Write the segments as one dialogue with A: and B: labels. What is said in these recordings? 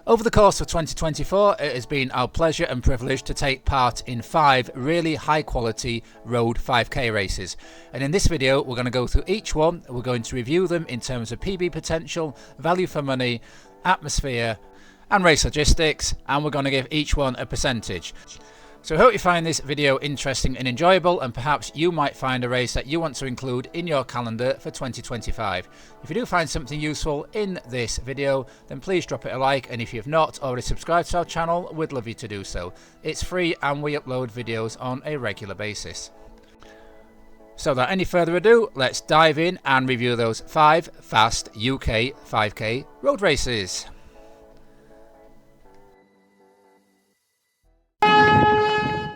A: Over the course of 2024, it has been our pleasure and privilege to take part in 5 really high quality road 5k races. And in this video, we're going to go through each one. We're going to review them in terms of PB potential, value for money, atmosphere, and race logistics. And we're going to give each one a percentage. So I hope you find this video interesting and enjoyable, and perhaps you might find a race that you want to include in your calendar for 2025. If you do find something useful in this video, then please drop it a like, and if you've not already subscribed to our channel, we'd love you to do so. It's free and we upload videos on a regular basis. So without any further ado, let's dive in and review those 5 fast UK 5k road races.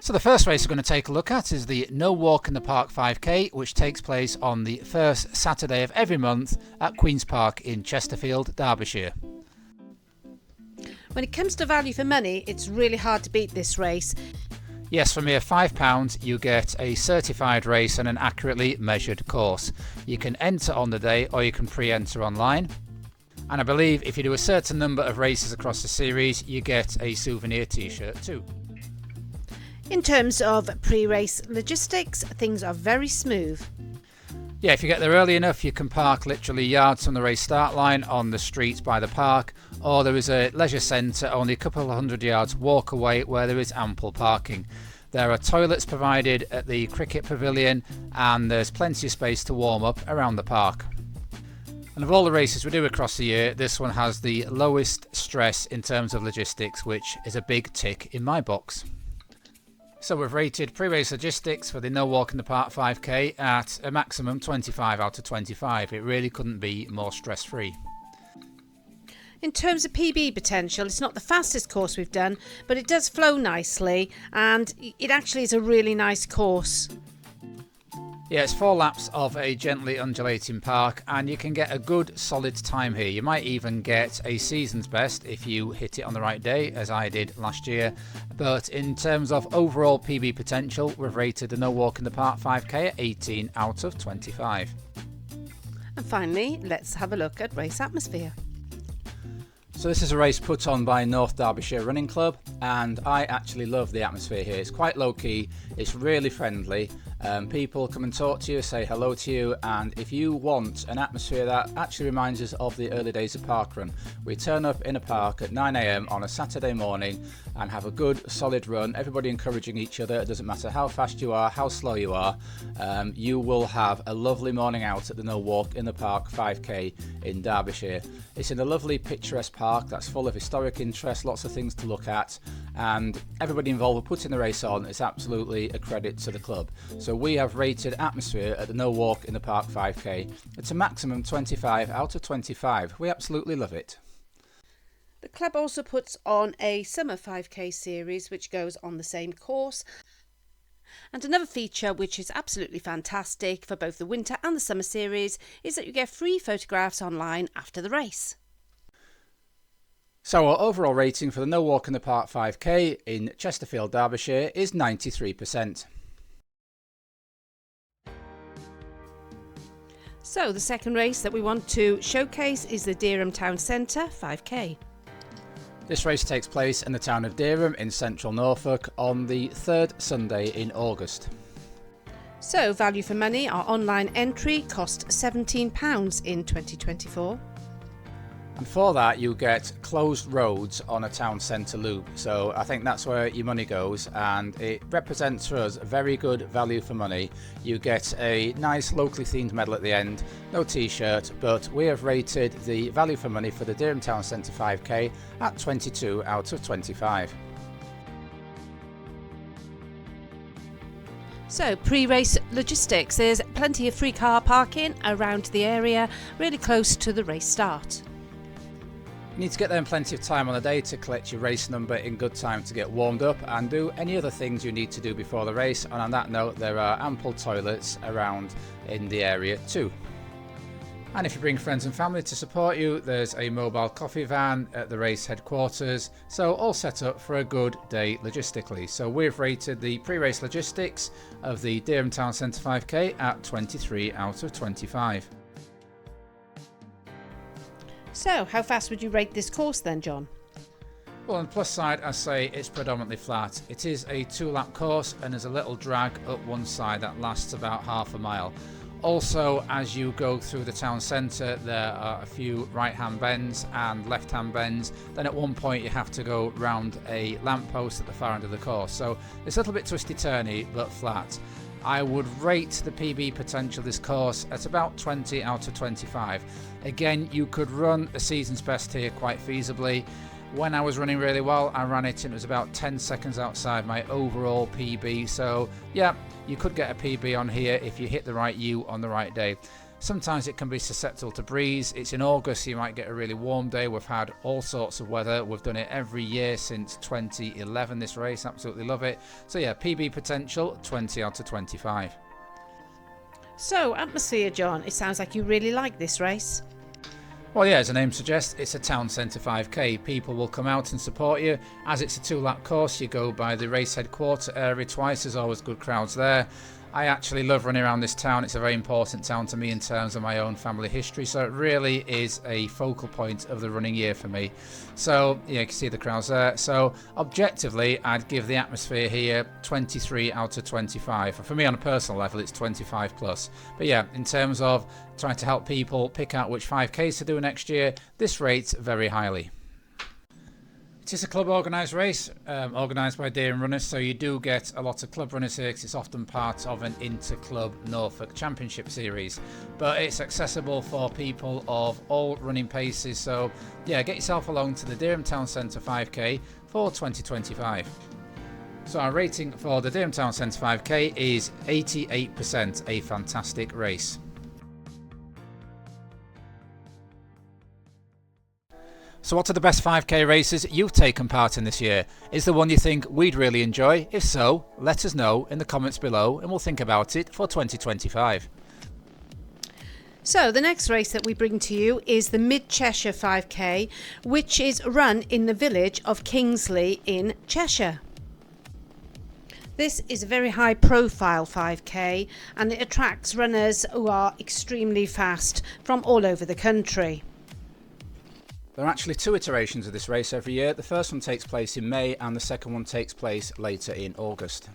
A: So the first race we're going to take a look at is the No Walk in the Park 5k, which takes place on the first Saturday of every month at Queen's Park in Chesterfield, Derbyshire.
B: When it comes to value for money, it's really hard to beat this race.
A: Yes, for mere £5 you get a certified race and an accurately measured course. You can enter on the day or you can pre-enter online. And I believe if you do a certain number of races across the series, you get a souvenir t-shirt too.
B: In terms of pre-race logistics, things are very smooth.
A: Yeah, if you get there early enough, you can park literally yards from the race start line on the street by the park, or there is a leisure centre only a couple of hundred yards walk away where there is ample parking. There are toilets provided at the cricket pavilion, and there's plenty of space to warm up around the park. And of all the races we do across the year, this one has the lowest stress in terms of logistics, which is a big tick in my box. So we've rated pre-race logistics for the No Walk in the Park 5k at a maximum 25 out of 25. It really couldn't be more stress-free.
B: In terms of PB potential, it's not the fastest course we've done, but it does flow nicely, and it actually is a really nice course.
A: Yeah, it's 4 laps of a gently undulating park, and you can get a good solid time here. You might even get a season's best if you hit it on the right day, as I did last year. But in terms of overall PB potential, we've rated the No Walk in the Park 5k at 18 out of 25.
B: And finally, let's have a look at race atmosphere.
A: So this is a race put on by North Derbyshire Running Club, and I actually love the atmosphere here. It's quite low key, it's really friendly. People come and talk to you, say hello to you, and if you want an atmosphere that actually reminds us of the early days of parkrun, we turn up in a park at 9 AM on a Saturday morning and have a good solid run, everybody encouraging each other. It doesn't matter how fast you are, how slow you are, you will have a lovely morning out at the No Walk in the Park 5k in Derbyshire. It's in a lovely picturesque park that's full of historic interest, lots of things to look at, and everybody involved with putting the race on is absolutely a credit to the club. So we have rated atmosphere at the No Walk in the Park 5k. It's a maximum 25 out of 25. We absolutely love it.
B: The club also puts on a summer 5k series which goes on the same course. And another feature which is absolutely fantastic for both the winter and the summer series is that you get free photographs online after the race.
A: So our overall rating for the No Walk in the Park 5k in Chesterfield, Derbyshire is 93%.
B: So the second race that we want to showcase is the Dereham Town Centre 5k.
A: This race takes place in the town of Dereham in central Norfolk on the 3rd Sunday in August.
B: So value for money, our online entry cost £17 in 2024.
A: And for that you get closed roads on a town centre loop, so I think that's where your money goes, and it represents for us a very good value for money. You get a nice locally themed medal at the end, no t-shirt, but we have rated the value for money for the Dereham Town Centre 5k at 22 out of 25.
B: So pre-race logistics, there's plenty of free car parking around the area, really close to the race start.
A: You need to get there in plenty of time on the day to collect your race number in good time to get warmed up and do any other things you need to do before the race. And on that note, there are ample toilets around in the area too. And if you bring friends and family to support you, there's a mobile coffee van at the race headquarters. So all set up for a good day logistically. So we've rated the pre-race logistics of the Dereham Town Centre 5k at 23 out of 25.
B: So how fast would you rate this course then, John?
A: Well, on the plus side, I say it's predominantly flat. It is a 2-lap course and there's a little drag up one side that lasts about half a mile. Also, as you go through the town centre, there are a few right-hand bends and left-hand bends. Then at one point you have to go round a lamppost at the far end of the course. So it's a little bit twisty-turny, but flat. I would rate the PB potential of this course at about 20 out of 25. Again, you could run a season's best here quite feasibly. When I was running really well, I ran it and it was about 10 seconds outside my overall PB. So yeah, you could get a PB on here if you hit the right U on the right day. Sometimes it can be susceptible to breeze. It's in August, so you might get a really warm day. We've had all sorts of weather. We've done it every year since 2011, this race. Absolutely love it. So yeah, PB potential, 20 out of 25.
B: So, atmosphere, John, it sounds like you really like this race.
A: Well, yeah, as the name suggests, it's a town centre 5k. People will come out and support you. As it's a 2-lap course, you go by the race headquarter area twice. There's always good crowds there. I actually love running around this town. It's a very important town to me in terms of my own family history. So it really is a focal point of the running year for me. So yeah, you can see the crowds there. So objectively, I'd give the atmosphere here 23 out of 25. For me on a personal level, it's 25 plus. But yeah, in terms of trying to help people pick out which 5Ks to do next year, this rates very highly. It is a club organised race, organised by Dereham runners, so you do get a lot of club runners here because it's often part of an inter-club Norfolk Championship series. But it's accessible for people of all running paces, so yeah, get yourself along to the Dereham Town Centre 5k for 2025. So our rating for the Dereham Town Centre 5k is 88%, a fantastic race. So what are the best 5k races you've taken part in this year? Is there one you think we'd really enjoy? If so, let us know in the comments below and we'll think about it for 2025.
B: So the next race that we bring to you is the Mid-Cheshire 5k, which is run in the village of Kingsley in Cheshire. This is a very high profile 5k and it attracts runners who are extremely fast from all over the country.
A: There are actually 2 iterations of this race every year. The first one takes place in May and the second one takes place later in August.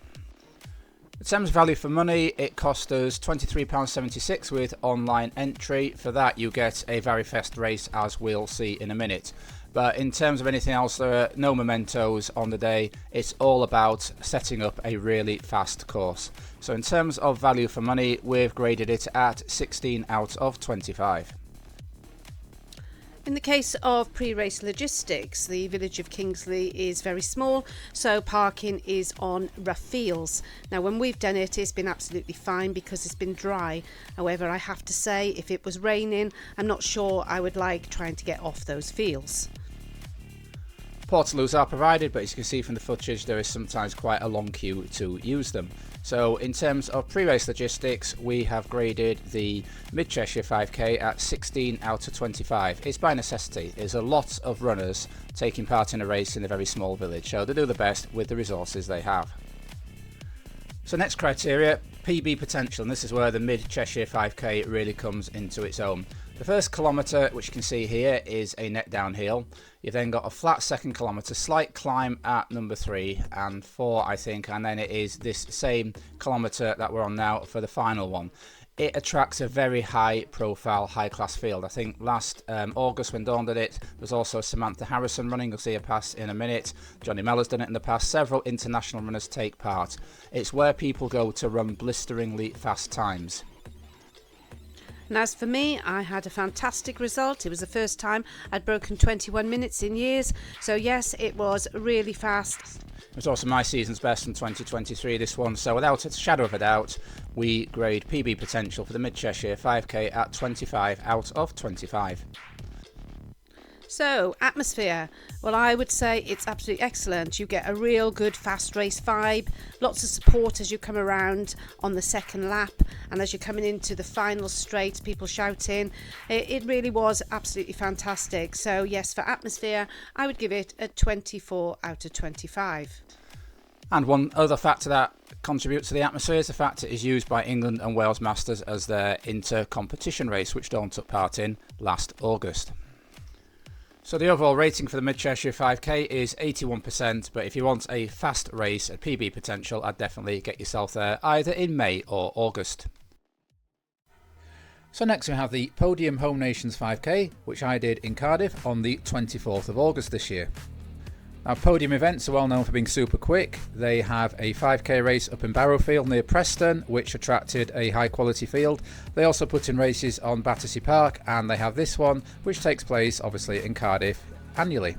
A: In terms of value for money, it cost us £23.76 with online entry. For that you get a very fast race, as we'll see in a minute. But in terms of anything else, there are no mementos on the day. It's all about setting up a really fast course. So in terms of value for money, we've graded it at 16 out of 25.
B: In the case of pre-race logistics, the village of Kingsley is very small, so parking is on rough fields. Now when we've done it, it's been absolutely fine because it's been dry. However, I have to say, if it was raining, I'm not sure I would like trying to get off those fields.
A: Portaloos are provided, but as you can see from the footage, there is sometimes quite a long queue to use them. So in terms of pre-race logistics, we have graded the Mid-Cheshire 5k at 16 out of 25. It's by necessity. There's a lot of runners taking part in a race in a very small village, so they do the best with the resources they have. So next criteria, PB potential, and this is where the Mid-Cheshire 5k really comes into its own. The first kilometre, which you can see here, is a net downhill. You've then got a flat second kilometre, slight climb at number 3 and 4, I think, and then it is this same kilometre that we're on now for the final one. It attracts a very high profile, high class field. I think last August when Dawn did it, there's also Samantha Harrison running. You'll see her pass in a minute. Johnny Mellor's done it in the past. Several international runners take part. It's where people go to run blisteringly fast times.
B: And as for me, I had a fantastic result. It was the first time I'd broken 21 minutes in years. So yes, it was really fast.
A: It was also my season's best in 2023, this one. So without a shadow of a doubt, we grade PB potential for the Mid-Cheshire 5k at 25 out of 25.
B: So, atmosphere. Well, I would say it's absolutely excellent. You get a real good fast race vibe, lots of support as you come around on the second lap, and as you're coming into the final straight, people shouting. It really was absolutely fantastic. So, yes, for atmosphere, I would give it a 24 out of 25.
A: And one other factor that contributes to the atmosphere is the fact it is used by England and Wales Masters as their inter-competition race, which Dawn took part in last August. So the overall rating for the Mid-Cheshire 5k is 81%, but if you want a fast race at PB potential, I'd definitely get yourself there either in May or August. So next we have the Podium Home Nations 5k, which I did in Cardiff on the 24th of August this year. Now, Podium events are well known for being super quick. They have a 5k race up in Barrowfield near Preston, which attracted a high quality field. They also put in races on Battersea Park, and they have this one, which takes place obviously in Cardiff annually.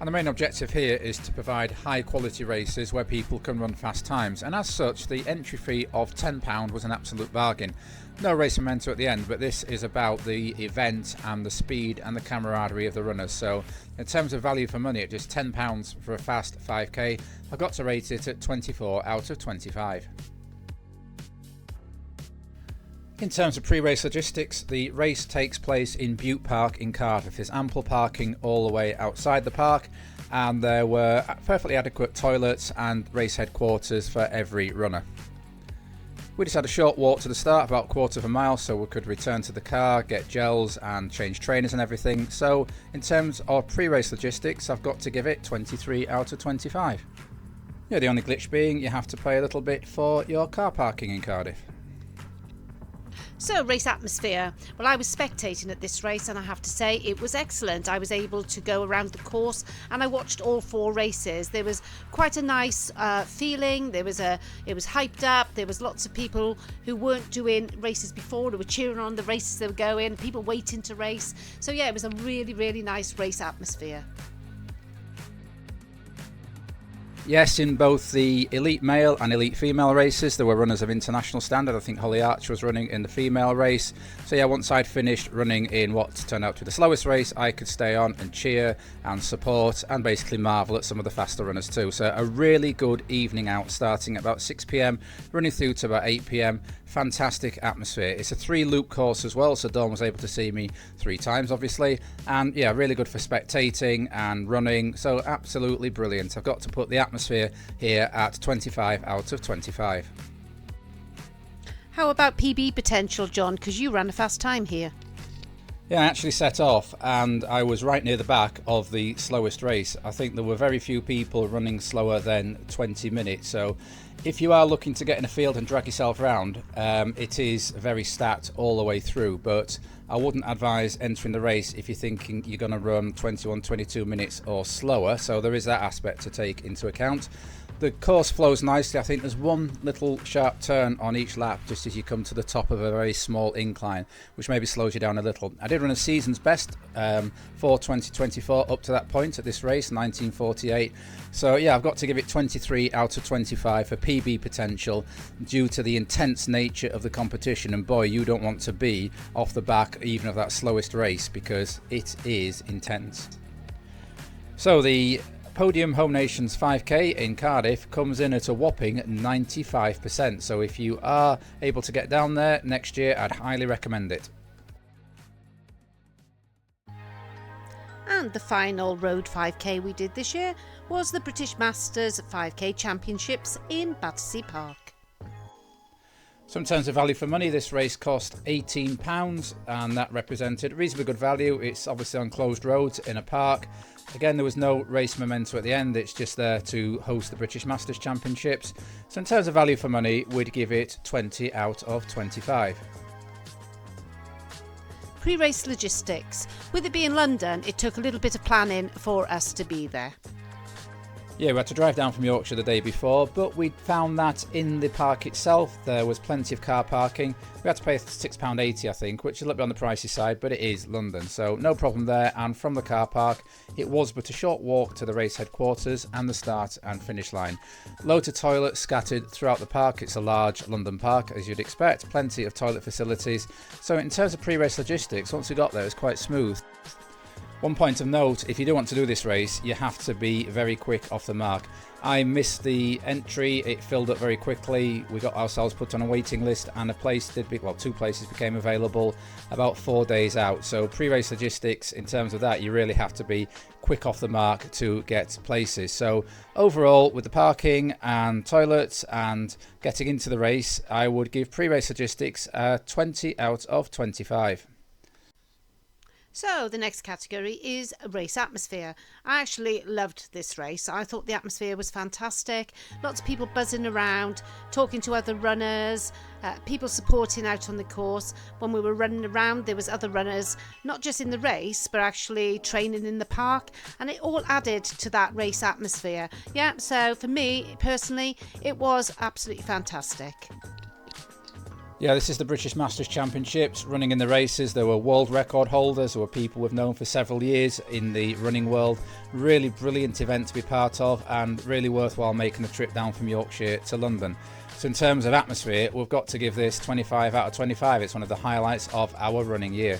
A: And the main objective here is to provide high quality races where people can run fast times, and as such the entry fee of £10 was an absolute bargain. No race memento at the end, but this is about the event and the speed and the camaraderie of the runners. So in terms of value for money, at just £10 for a fast 5k, I've got to rate it at 24 out of 25. In terms of pre-race logistics, the race takes place in Butte Park in Cardiff. There's ample parking all the way outside the park, and there were perfectly adequate toilets and race headquarters for every runner. We just had a short walk to the start, about a quarter of a mile, so we could return to the car, get gels and change trainers and everything. So in terms of pre-race logistics, I've got to give it 23 out of 25. Yeah, the only glitch being you have to pay a little bit for your car parking in Cardiff.
B: So, race atmosphere. Well, I was spectating at this race and I have to say it was excellent. I was able to go around the course and I watched all 4 races. There was quite a nice feeling. It was hyped up. There was lots of people who weren't doing races before who were cheering on the races that were going, people waiting to race. So yeah, it was a really, really nice race atmosphere.
A: Yes, in both the elite male and elite female races, there were runners of international standard. I think Holly Archer was running in the female race. So yeah, once I'd finished running in what turned out to be the slowest race, I could stay on and cheer and support and basically marvel at some of the faster runners too. So a really good evening out, starting at about 6 p.m, running through to about 8 p.m. Fantastic atmosphere. It's a 3-loop course as well, so Dawn was able to see me 3 times obviously, and yeah, really good for spectating and running. So absolutely brilliant. I've got to put the atmosphere here at 25 out of 25.
B: How about PB potential, John? Because you ran a fast time here.
A: Yeah, I actually set off and I was right near the back of the slowest race. I think there were very few people running slower than 20 minutes. So if you are looking to get in a field and drag yourself around, it is very stat all the way through. But I wouldn't advise entering the race if you're thinking you're going to run 21, 22 minutes or slower. So there is that aspect to take into account. The course flows nicely. I think there's one little sharp turn on each lap just as you come to the top of a very small incline, which maybe slows you down a little. I did run a season's best for 2024 up to that point at this race, 1948. So yeah, I've got to give it 23 out of 25 for PB potential due to the intense nature of the competition. And boy, you don't want to be off the back even of that slowest race because it is intense. So the Podium Home Nations 5k in Cardiff comes in at a whopping 95%. So if you are able to get down there next year, I'd highly recommend it.
B: And the final road 5k we did this year was the British Masters 5k Championships in Battersea Park.
A: So in terms of value for money, this race cost £18 and that represented reasonably good value. It's obviously on closed roads in a park. Again, there was no race memento at the end. It's just there to host the British Masters Championships. So in terms of value for money, we'd give it 20 out of 25.
B: Pre-race logistics. With it being London, it took a little bit of planning for us to be there.
A: Yeah, we had to drive down from Yorkshire the day before, but we found that in the park itself there was plenty of car parking. We had to pay £6.80 I think, which is a little bit on the pricey side, but it is London, so no problem there. And from the car park, it was but a short walk to the race headquarters and the start and finish line. Loads of toilets scattered throughout the park. It's a large London park, as you'd expect, plenty of toilet facilities. So in terms of pre-race logistics, once we got there, it was quite smooth. One point of note, if you do want to do this race, you have to be very quick off the mark. I missed the entry, it filled up very quickly, we got ourselves put on a waiting list and two places became available about 4 days out. So pre-race logistics, in terms of that, you really have to be quick off the mark to get places. So overall, with the parking and toilets and getting into the race, I would give pre-race logistics 20 out of 25.
B: So the next category is race atmosphere. I actually loved this race. I thought the atmosphere was fantastic. Lots of people buzzing around, talking to other runners, people supporting out on the course. When we were running around, there was other runners, not just in the race, but actually training in the park, and it all added to that race atmosphere. Yeah, so for me personally, it was absolutely fantastic.
A: Yeah, this is the British Masters Championships. Running in the races, there were world record holders, there were people we've known for several years in the running world. Really brilliant event to be part of, and really worthwhile making the trip down from Yorkshire to London. So in terms of atmosphere, we've got to give this 25 out of 25. It's one of the highlights of our running year.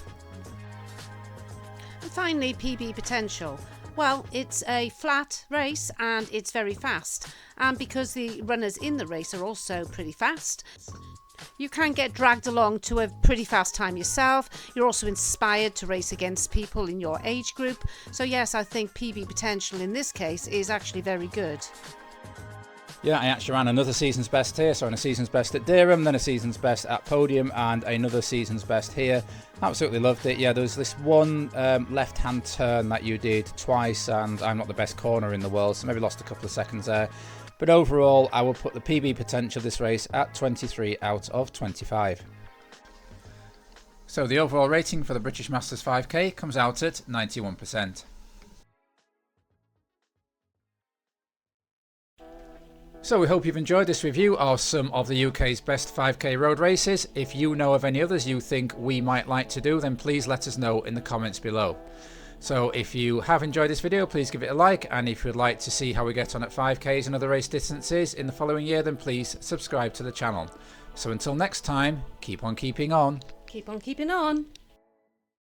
B: And finally, PB potential. Well, it's a flat race and it's very fast. And because the runners in the race are also pretty fast, you can get dragged along to a pretty fast time yourself. You're also inspired to race against people in your age group. So yes, I think PB potential in this case is actually very good.
A: Yeah, I actually ran another season's best here. So, a season's best at Dereham, then a season's best at Podium, and another season's best here. Absolutely loved it. Yeah, there was this one left-hand turn that you did twice, and I'm not the best corner in the world, so maybe lost a couple of seconds there. But overall, I will put the PB potential of this race at 23 out of 25. So the overall rating for the British Masters 5K comes out at 91%. So we hope you've enjoyed this review of some of the UK's best 5k road races. If you know of any others you think we might like to do, then please let us know in the comments below. So if you have enjoyed this video, please give it a like, and if you'd like to see how we get on at 5Ks and other race distances in the following year, then please subscribe to the channel. So until next time, keep on keeping on.
B: Keep on keeping on.